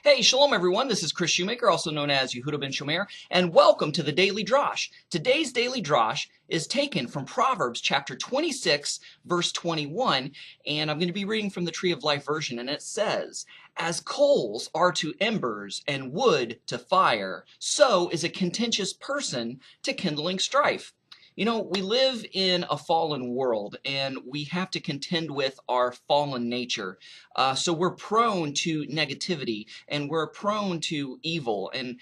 Hey, shalom everyone. This is Chris Shoemaker, also known as Yehuda ben Shomer, and welcome to the Daily Drosh. Today's Daily Drosh is taken from Proverbs chapter 26, verse 21, and I'm going to be reading from the Tree of Life version, and it says, "As coals are to embers and wood to fire, so is a contentious person to kindling strife." You know, we live in a fallen world and we have to contend with our fallen nature. So we're prone to negativity and we're prone to evil and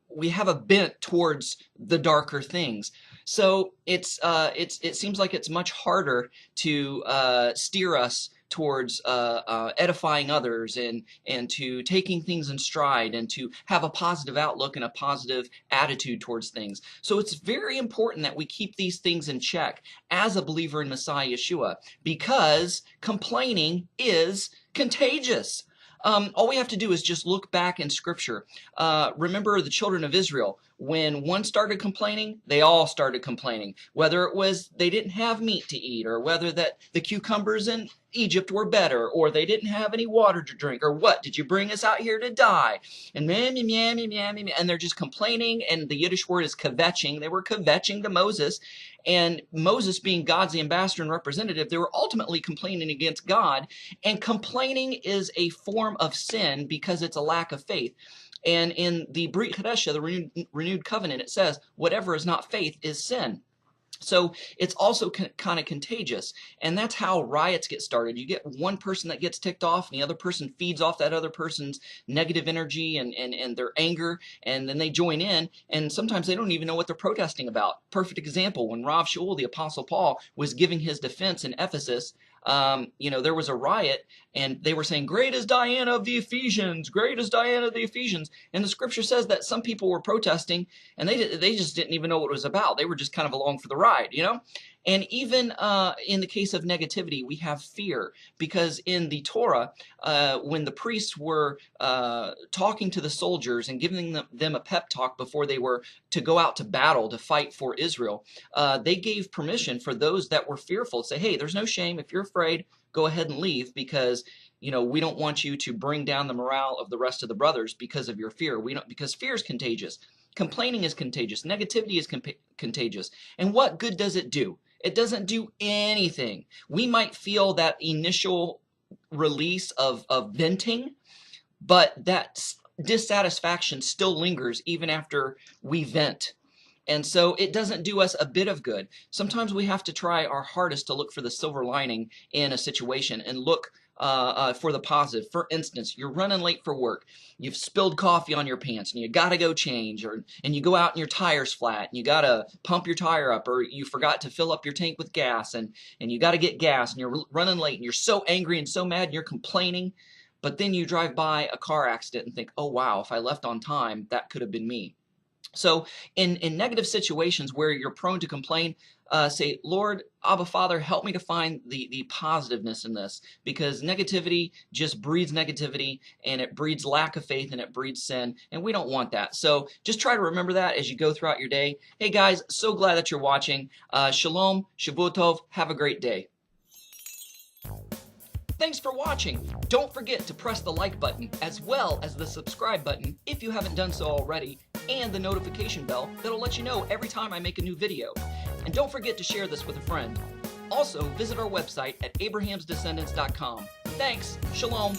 we have a bent towards the darker things. So it seems like it's much harder to steer us towards edifying others and to taking things in stride and to have a positive outlook and a positive attitude towards things. So it's very important that we keep these things in check as a believer in Messiah Yeshua, because complaining is contagious. All we have to do is just look back in Scripture. Remember the children of Israel. When one started complaining, they all started complaining. Whether it was they didn't have meat to eat, or whether that the cucumbers in Egypt were better, or they didn't have any water to drink, or what? Did you bring us out here to die? And and they're just complaining, and the Yiddish word is kevetching. They were kevetching to Moses, and Moses being God's ambassador and representative, they were ultimately complaining against God, and complaining is a form of sin because it's a lack of faith. And in the Brit Hadesha, the renewed covenant, it says, whatever is not faith is sin. So it's also kind of contagious, and that's how riots get started. You get one person that gets ticked off, and the other person feeds off that other person's negative energy and their anger, and then they join in, and sometimes they don't even know what they're protesting about. Perfect example, when Rav Shaul, the Apostle Paul, was giving his defense in Ephesus, there was a riot, and they were saying, "Great is Diana of the Ephesians, great is Diana of the Ephesians." And the scripture says that some people were protesting, and they just didn't even know what it was about. They were just kind of along for the ride, you know? And even in the case of negativity, we have fear, because in the Torah, when the priests were talking to the soldiers and giving them a pep talk before they were to go out to battle to fight for Israel, they gave permission for those that were fearful to say, "Hey, there's no shame. If you're afraid, go ahead and leave, because we don't want you to bring down the morale of the rest of the brothers because of your fear. Because fear is contagious. Complaining is contagious. Negativity is contagious. And what good does it do? It doesn't do anything. We might feel that initial release of venting, but that dissatisfaction still lingers even after we vent. And so it doesn't do us a bit of good. Sometimes we have to try our hardest to look for the silver lining in a situation and look for the positive. For instance, you're running late for work. You've spilled coffee on your pants and you got to go change, and you go out and your tire's flat and you got to pump your tire up, or you forgot to fill up your tank with gas and you got to get gas and you're running late and you're so angry and so mad and you're complaining. But then you drive by a car accident and think, "Oh wow, if I left on time, that could have been me." So in negative situations where you're prone to complain, say, "Lord, Abba Father, help me to find the positiveness in this," because negativity just breeds negativity, and it breeds lack of faith, and it breeds sin, and we don't want that. So just try to remember that as you go throughout your day. Hey guys, so glad that you're watching. Shalom, Shavua Tov, have a great day. Thanks for watching. Don't forget to press the like button as well as the subscribe button if you haven't done so already, and the notification bell that'll let you know every time I make a new video. And don't forget to share this with a friend. Also, visit our website at abrahamsdescendants.com. Thanks. Shalom.